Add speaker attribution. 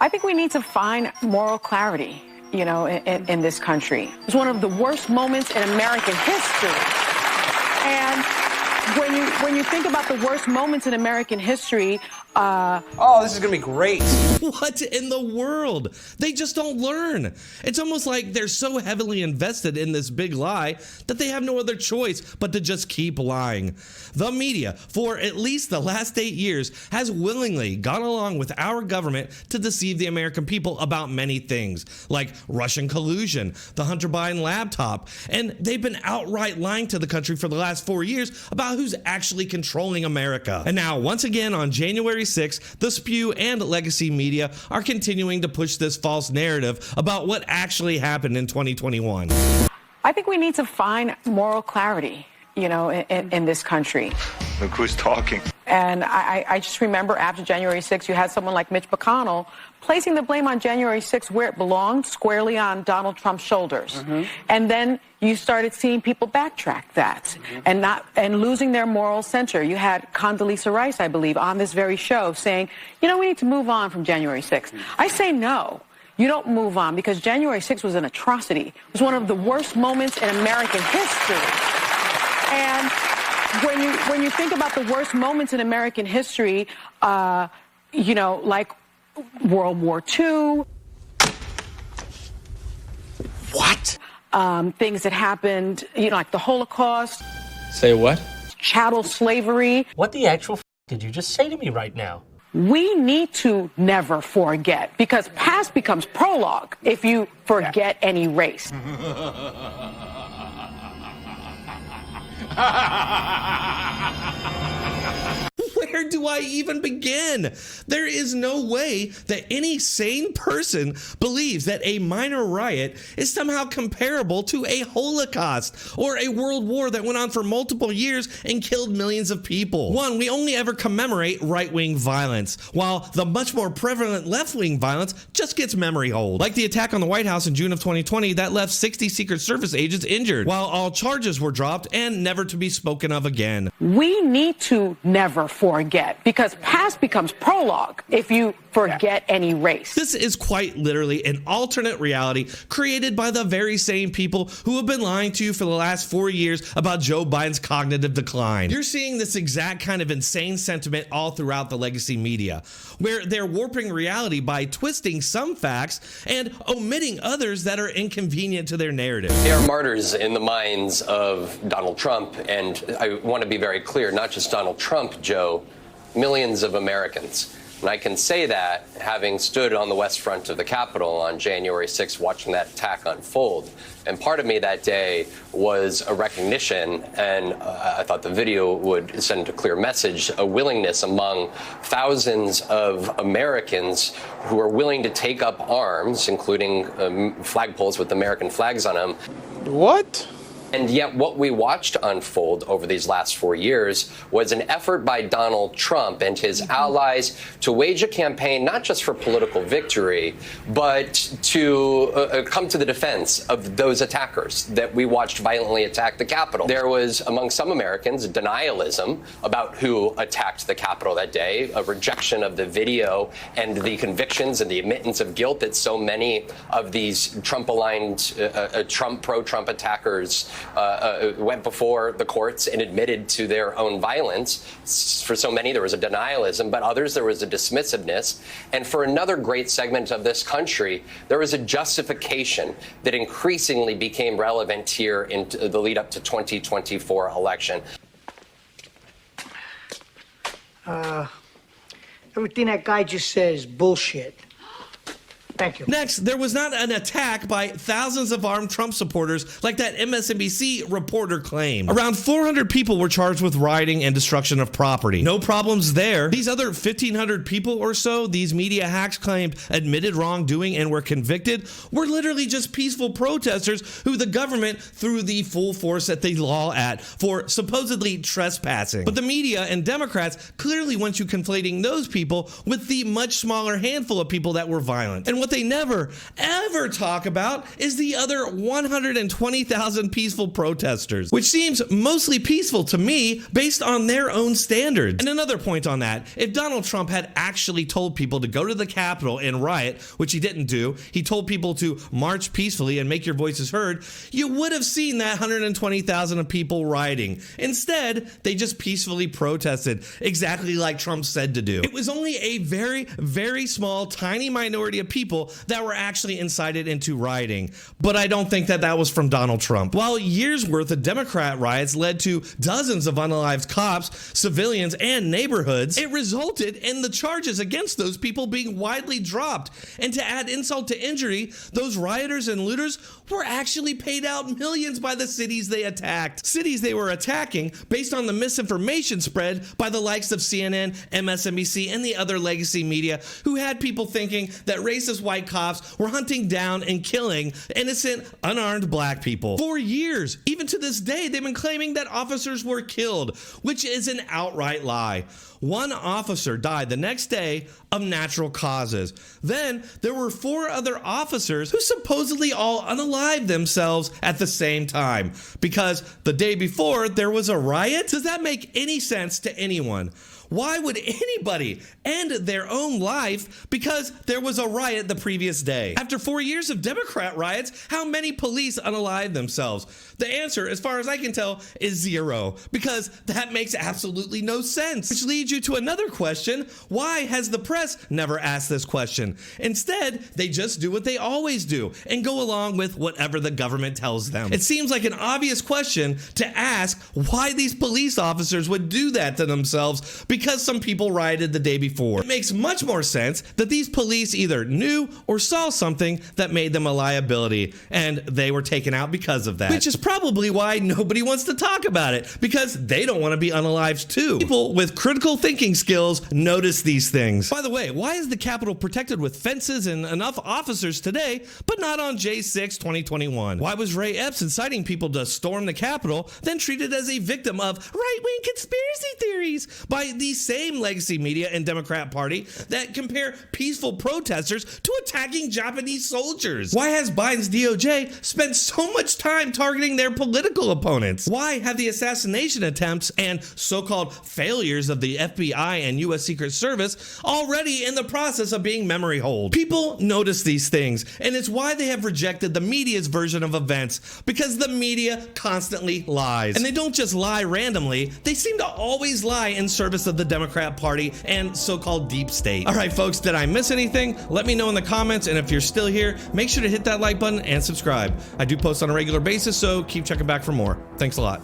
Speaker 1: I think we need to find moral clarity, in this country. It was one of the worst moments in American history. And when you think about the worst moments in American history,
Speaker 2: oh, this is gonna be great.
Speaker 3: What in the world? They just don't learn. It's almost like they're so heavily invested in this big lie that they have no other choice but to just keep lying. The media, for at least the last 8 years, has willingly gone along with our government to deceive the American people about many things, like Russian collusion, the Hunter Biden laptop, and they've been outright lying to the country for the last 4 years about who's actually controlling America. And now, once again, on January 6th, the Spew and Legacy Media are continuing to push this false narrative about what actually happened in 2021.
Speaker 1: I think we need to find moral clarity, in this country.
Speaker 4: Look who's talking.
Speaker 1: And I just remember after January 6th, you had someone like Mitch McConnell placing the blame on January 6th where it belonged, squarely on Donald Trump's shoulders. Mm-hmm. And then you started seeing people backtrack that and losing their moral center. You had Condoleezza Rice, I believe, on this very show saying, we need to move on from January 6th. I say no. You don't move on, because January 6th was an atrocity. It was one of the worst moments in American history. And when you think about the worst moments in American history, like World War II.
Speaker 2: What?
Speaker 1: Things that happened, like the Holocaust.
Speaker 5: Say what?
Speaker 1: Chattel slavery.
Speaker 5: What the actual did you just say to me right now?
Speaker 1: We need to never forget, because past becomes prologue if you forget and erase.
Speaker 3: Where do I even begin? There is no way that any sane person believes that a minor riot is somehow comparable to a Holocaust or a world war that went on for multiple years and killed millions of people. One, we only ever commemorate right-wing violence, while the much more prevalent left-wing violence just gets memory hold. Like the attack on the White House in June of 2020 that left 60 Secret Service agents injured, while all charges were dropped and never to be spoken of again.
Speaker 1: We need to never forget, because past becomes prologue if you forget and erase.
Speaker 3: This is quite literally an alternate reality created by the very same people who have been lying to you for the last 4 years about Joe Biden's cognitive decline. You're seeing this exact kind of insane sentiment all throughout the legacy media, where they're warping reality by twisting some facts and omitting others that are inconvenient to their narrative.
Speaker 6: They are martyrs in the minds of Donald Trump, and I want to be very clear, not just Donald Trump, Joe, millions of Americans. And I can say that having stood on the west front of the Capitol on January 6th watching that attack unfold. And part of me that day was a recognition, and I thought the video would send a clear message, a willingness among thousands of Americans who are willing to take up arms, including flagpoles with American flags on them.
Speaker 2: What?
Speaker 6: And yet what we watched unfold over these last 4 years was an effort by Donald Trump and his allies to wage a campaign not just for political victory, but to come to the defense of those attackers that we watched violently attack the Capitol. There was, among some Americans, denialism about who attacked the Capitol that day, a rejection of the video and the convictions and the admittance of guilt that so many of these Trump-aligned, pro-Trump attackers went before the courts and admitted to their own violence. For so many, there was a denialism, but others, there was a dismissiveness. And for another great segment of this country, there was a justification that increasingly became relevant here in the lead up to 2024 election.
Speaker 7: Everything that guy just says is bullshit. Thank you.
Speaker 3: Next, there was not an attack by thousands of armed Trump supporters like that MSNBC reporter claimed. Around 400 people were charged with rioting and destruction of property. No problems there. These other 1,500 people or so these media hacks claimed admitted wrongdoing and were convicted were literally just peaceful protesters who the government threw the full force at the law at for supposedly trespassing. But the media and Democrats clearly want you conflating those people with the much smaller handful of people that were violent. And what they never, ever talk about is the other 120,000 peaceful protesters, which seems mostly peaceful to me based on their own standards. And another point on that, if Donald Trump had actually told people to go to the Capitol and riot, which he didn't do, he told people to march peacefully and make your voices heard, you would have seen that 120,000 of people rioting. Instead, they just peacefully protested, exactly like Trump said to do. It was only a very, very small, tiny minority of people that were actually incited into rioting. But I don't think that that was from Donald Trump. While years worth of Democrat riots led to dozens of unalived cops, civilians, and neighborhoods, it resulted in the charges against those people being widely dropped. And to add insult to injury, those rioters and looters were actually paid out millions by the cities they attacked. Cities they were attacking based on the misinformation spread by the likes of CNN, MSNBC, and the other legacy media who had people thinking that racist white cops were hunting down and killing innocent, unarmed black people. For years, even to this day, they've been claiming that officers were killed, which is an outright lie. One officer died the next day of natural causes. Then there were 4 other officers who supposedly all unalived themselves at the same time because the day before there was a riot. Does that make any sense to anyone? Why would anybody end their own life because there was a riot the previous day? After 4 years of Democrat riots, how many police unalived themselves? The answer, as far as I can tell, is 0, because that makes absolutely no sense. Which leads you to another question. Why has the press never asked this question? Instead, they just do what they always do and go along with whatever the government tells them. It seems like an obvious question to ask why these police officers would do that to themselves because some people rioted the day before. It makes much more sense that these police either knew or saw something that made them a liability, and they were taken out because of that. Which is probably why nobody wants to talk about it, because they don't want to be unalived too. People with critical thinking skills notice these things. By the way, why is the Capitol protected with fences and enough officers today, but not on J6 2021? Why was Ray Epps inciting people to storm the Capitol, then treated as a victim of right-wing conspiracy theories by the same legacy media and Democrat Party that compare peaceful protesters to attacking Japanese soldiers? Why has Biden's DOJ spent so much time targeting their political opponents? Why have the assassination attempts and so-called failures of the FBI and U.S. Secret Service already in the process of being memory holed? People notice these things, and it's why they have rejected the media's version of events, because the media constantly lies. And they don't just lie randomly, they seem to always lie in service of the Democrat Party and so-called deep state. All right, folks, did I miss anything? Let me know in the comments, and if you're still here, make sure to hit that like button and subscribe. I do post on a regular basis, so keep checking back for more. Thanks a lot.